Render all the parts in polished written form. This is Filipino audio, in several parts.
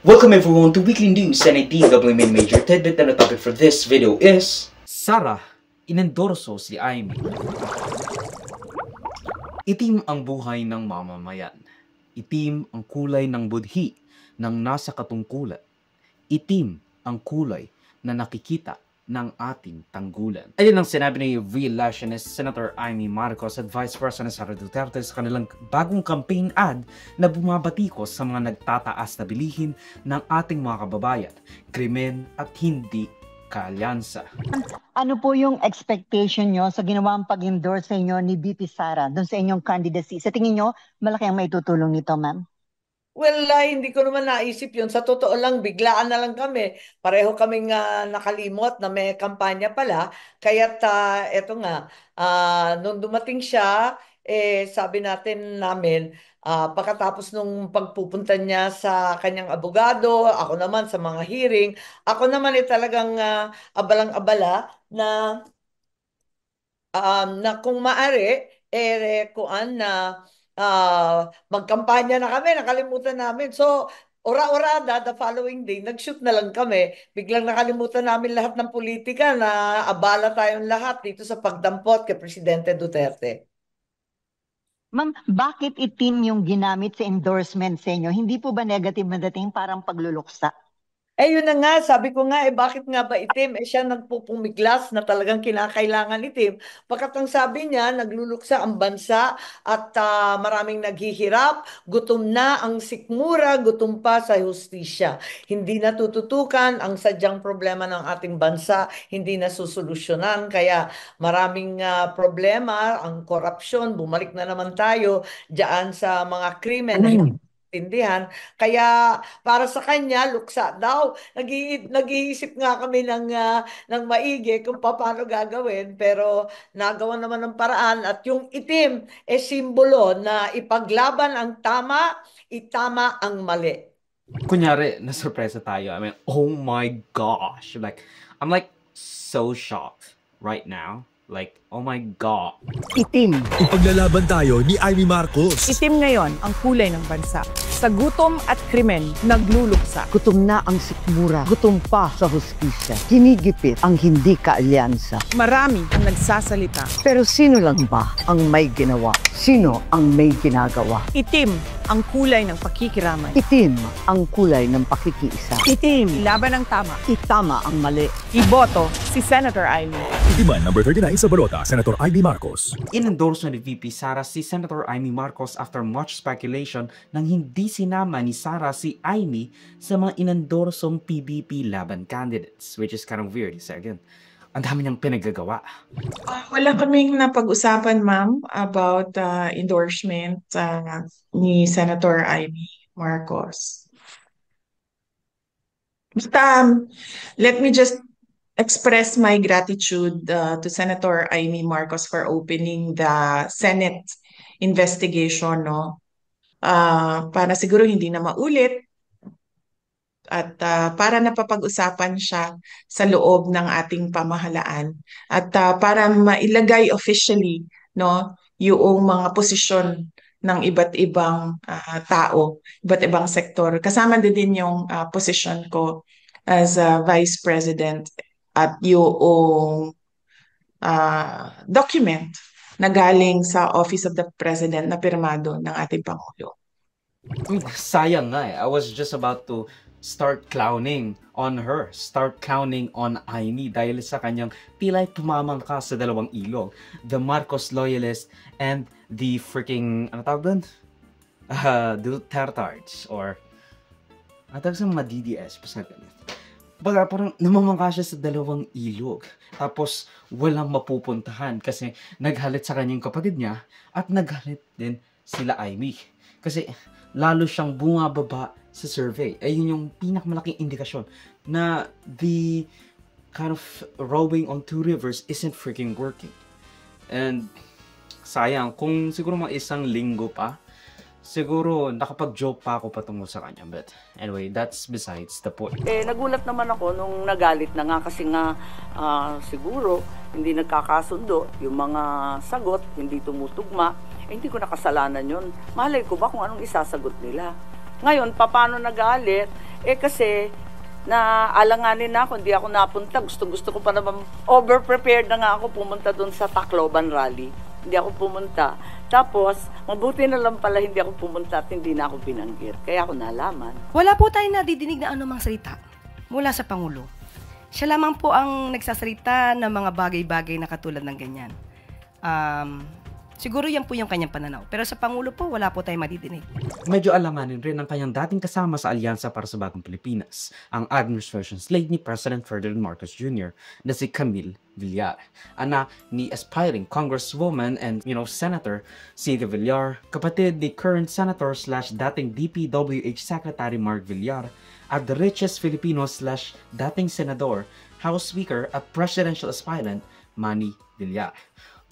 Welcome everyone to Weekly News and a DW Main Major Tidbit, and the topic for this video is Sara, inendorso si Aimee. Itim ang buhay ng mamamayan. Itim ang kulay ng budhi ng nasa katungkulan. Itim ang kulay na nakikita ng ating tanggulan. Ayun ang sinabi ni re-electionist Senator Aimee Marcos at Vice President Sara Duterte sa kanilang bagong campaign ad na bumabatikos sa mga nagtataas na bilihin ng ating mga kababayan, krimen at hindi kaalyansa. Ano po yung expectation nyo sa ginawang pag-endorse sa inyo ni VP Sara doon sa inyong candidacy? Sa tingin nyo, malaki ang maitutulong nito, ma'am? Well, hindi ko naman naisip yun. Sa totoo lang, biglaan na lang kami. Pareho kaming nakalimot na may kampanya pala. Kaya't eto nga, nung dumating siya, sabi namin, pagkatapos nung pagpupunta niya sa kanyang abogado, ako naman sa mga hearing, ako naman talagang abalang-abala na kung maaari, kuan na magkampanya na kami, nakalimutan namin. So, ora-orada, the following day, nag-shoot na lang kami. Biglang nakalimutan namin lahat ng politika na abala tayong lahat dito sa pagdampot kay Presidente Duterte. Ma'am, bakit itim yung ginamit sa endorsement sa inyo? Hindi po ba negative na dating parang pagluluksa? Yun na nga, sabi ko nga, bakit nga ba itim? Siya nagpupumiglas na talagang kinakailangan itim. Pagkat ang sabi niya, nagluluksa ang bansa at maraming naghihirap, gutom na ang sikmura, gutom pa sa hustisya. Hindi natututukan ang sadyang problema ng ating bansa, hindi nasusolusyonan. Kaya maraming problema, ang korupsyon, bumalik na naman tayo diyan sa mga krimen na hindi tindihan. Kaya para sa kanya, luksa daw. Nag-iisip nga kami ng maigi kung paano gagawin, pero nagawa naman ng paraan at yung itim simbolo na ipaglaban ang tama, itama ang mali. Kunyari, nasurpresa tayo. I mean, oh my gosh. I'm so shocked right now. Oh my God. Itim. Ipaglalaban tayo ni Aimee Marcos. Itim ngayon ang kulay ng bansa. Sa gutom at krimen, nagluluksa. Gutom na ang sikmura. Gutom pa sa hustisya. Kinigipit ang hindi kaalyansa. Marami ang nagsasalita. Pero sino lang ba ang may ginawa? Sino ang may ginagawa? Itim ang kulay ng pakikiramay. Itim ang kulay ng pakikiisa. Itim. Laban ang tama. Itama ang mali. Iboto si Senator Aimee. Itiman number 39 sa balota, Senator Aimee Marcos. Inendorso ni VP Sara si Senator Aimee Marcos after much speculation nang hindi sinama ni Sara si Aimee sa mga inendorsong PBP laban candidates, which is kind of weird. Kasi again, ang dami niyang pinagagawa. Wala kaming napag-usapan, ma'am, about endorsement ni Senator Aimee Marcos. Basta, let me just express my gratitude to Senator Aimee Marcos for opening the Senate investigation, no? Para siguro hindi na maulit at para napapag-usapan siya sa loob ng ating pamahalaan at para mailagay officially, no, yung mga posisyon ng iba't ibang tao, iba't ibang sektor. Kasama din yung posisyon ko as Vice President at yung document na galing sa Office of the President na pirmado ng ating Pangulo. Sayang nga I was just about to start clowning on her, start clowning on Aimee dahil sa kanyang pila'y tumamang ka sa dalawang ilog. The Marcos loyalist and the freaking, ano tawag doon? Dutertards or ano tawag sa mga DDS, basta ganit. Baga parang namamangka siya sa dalawang ilog. Tapos walang mapupuntahan kasi naghalit sa kanyang kapatid niya at naghalit din sila Aimee. Kasi lalo siyang bumababa sa survey. Ayun yung pinakamalaking indikasyon na the kind of rowing on two rivers isn't freaking working. And sayang, kung siguro mga isang linggo pa, siguro nakapag-joke pa ako patungkol sa kanya. But anyway, that's besides the point. Nagulat naman ako nung nagalit na nga kasi nga siguro hindi nagkakasundo. Yung mga sagot, hindi tumutugma. Hindi ko nakasalanan yun. Malay ko ba kung anong isasagot nila? Ngayon, paano nagalit? Kasi naalanganin na ako, hindi ako napunta. Gusto ko pa naman, over-prepared na nga ako pumunta doon sa Tacloban Rally. Hindi ako pumunta. Tapos, mabuti na lang pala hindi ako pumunta at hindi na ako binanggit. Kaya ako nalaman. Wala po tayong nadidinig na anumang salita mula sa Pangulo. Siya lamang po ang nagsasalita ng mga bagay-bagay na katulad ng ganyan. Siguro yan po yung kanyang pananaw. Pero sa Pangulo po, wala po tayong madidinig. Medyo alamanin rin ang kanyang dating kasama sa Alyansa para sa Bagong Pilipinas, ang administration slate ni President Ferdinand Marcos Jr. na si Camille Villar, anak ni aspiring Congresswoman and Senator Cynthia Villar, kapatid ni current Senator / dating DPWH Secretary Mark Villar, at the richest Filipino / dating Senador, House Speaker at Presidential aspirant Manny Villar.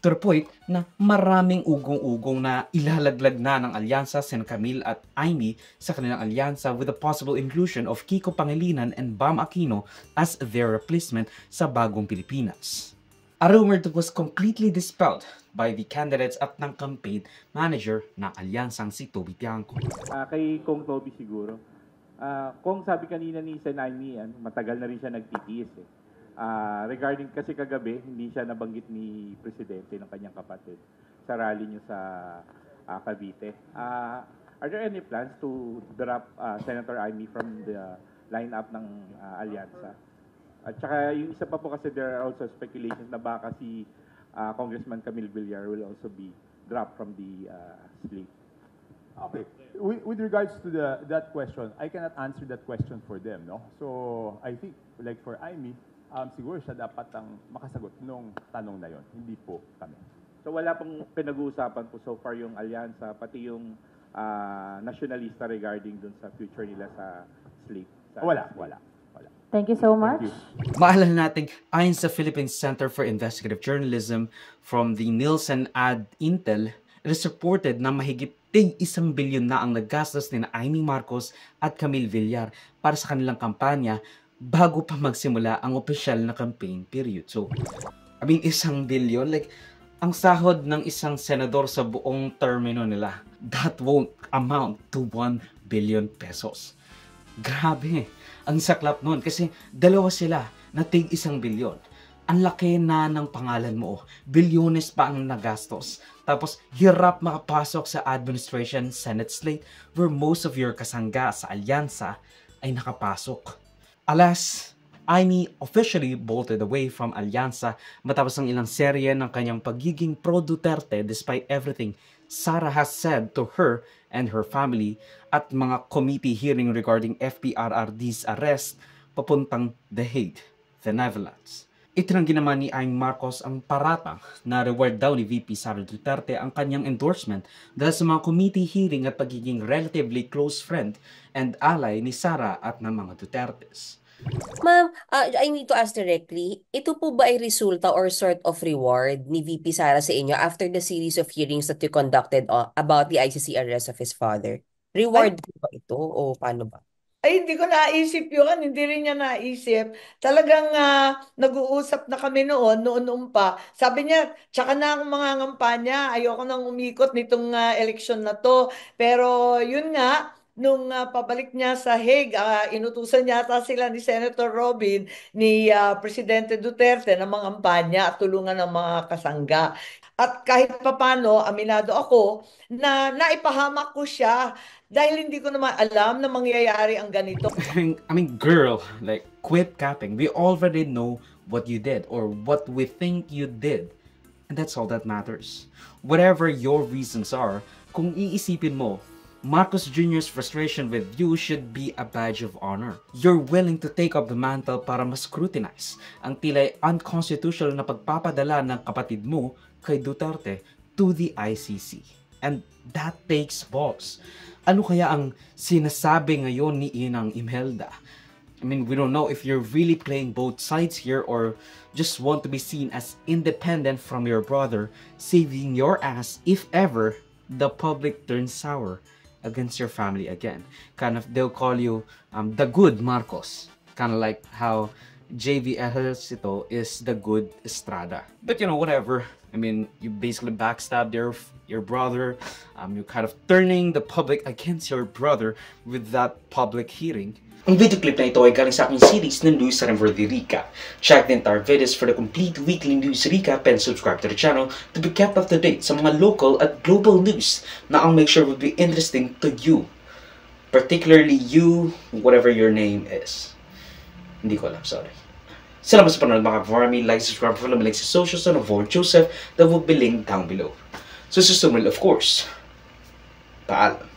To the point na maraming ugong-ugong na ilalaglag na ng alyansa sina Camille at Amy sa kanilang alyansa with the possible inclusion of Kiko Pangilinan and Bam Aquino as their replacement sa Bagong Pilipinas. A rumor that was completely dispelled by the candidates at ng campaign manager ng alyansang si Toby Tiangco. Kay Kong Toby siguro. Kung sabi kanina ni Sen. Amy, matagal na rin siya nagtitiis regarding kasi kagabi, hindi siya nabanggit ni Presidente ng kanyang kapatid sa rally niyo sa Cavite. Are there any plans to drop Senator Amy from the lineup ng alyansa? At saka yung isa pa po kasi there are also speculations na baka si Congressman Camille Villar will also be dropped from the slate. Okay. With regards to that question, I cannot answer that question for them, no? So I think like for Amy, siguro siya dapat ang makasagot nung tanong na yon, hindi po kami. So wala pong pinag-uusapan po so far yung alyansa, pati yung nationalista regarding dun sa future nila sa slate? Wala. Thank you so much. Maalala natin, ayon sa Philippine Center for Investigative Journalism from the Nielsen Ad Intel, it is reported na mahigit 1 bilyon na ang naggastos ni Amy Marcos at Camille Villar para sa kanilang kampanya bago pa magsimula ang opisyal na campaign period. So, 1 bilyon, like, ang sahod ng isang senador sa buong termino nila, that won't amount to 1 billion pesos. Grabe, ang saklap nun kasi dalawa sila na tig 1 bilyon. Ang laki na ng pangalan mo, bilyones pa ang nagastos. Tapos, hirap makapasok sa administration Senate slate where most of your kasangga sa alyansa ay nakapasok. Alas, Amy officially bolted away from Alyansa matapos ang ilang serye ng kanyang pagiging pro-Duterte despite everything Sara has said to her and her family at mga committee hearing regarding FPRRD's arrest papuntang The Hague, the Netherlands. Itinanggi naman ni Amy Marcos ang paratang na reward daw ni VP Sara Duterte ang kanyang endorsement dahil sa mga committee hearing at pagiging relatively close friend and ally ni Sara at ng mga Dutertes. Ma'am, I need to ask directly, ito po ba ay resulta or sort of reward ni VP Sara sa inyo after the series of hearings that you conducted about the ICC arrest of his father? Reward po ba ito o paano ba? Ay, hindi ko naisip yun. Hindi rin niya naisip. Talagang nag-uusap na kami noon pa. Sabi niya, tsaka na akong mga ngampanya. Ayoko nang umikot nitong eleksyon na to. Pero yun nga, nung pabalik niya sa Hague, inutusan yata sila ni Senator Robin, ni Presidente Duterte na mangampanya at tulungan ng mga kasangga. At kahit papano, aminado ako na naipahamak ko siya dahil hindi ko naman alam na mangyayari ang ganito. I mean, girl, like, quit capping. We already know what you did or what we think you did. And that's all that matters. Whatever your reasons are, kung iisipin mo, Marcos Jr.'s frustration with you should be a badge of honor. You're willing to take up the mantle para ma-scrutinize ang tila'y unconstitutional na pagpapadala ng kapatid mo kay Duterte to the ICC. And that takes balls. Ano kaya ang sinasabi ngayon ni Inang Imelda? I mean, we don't know if you're really playing both sides here or just want to be seen as independent from your brother, saving your ass if ever the public turns sour against your family again. Kind of, they'll call you the good Marcos. Kind of like how JV Ejercito is the good Estrada. But you know, whatever. I mean, you basically backstabbed your brother. You're kind of turning the public against your brother with that public hearing. Ang video clip na ito ay galing sa aking series ng News sa River de Rica. Check the entire videos for the complete weekly news recap and subscribe to the channel to be kept up to date sa mga local at global news na I'll make sure will be interesting to you. Particularly you, whatever your name is. Hindi ko alam, sorry. Salamat sa panonood mga ka-farmy. Like, subscribe, follow me like sa socials and avoid Joseph that will be linked down below. So susunod, of course. Paalam.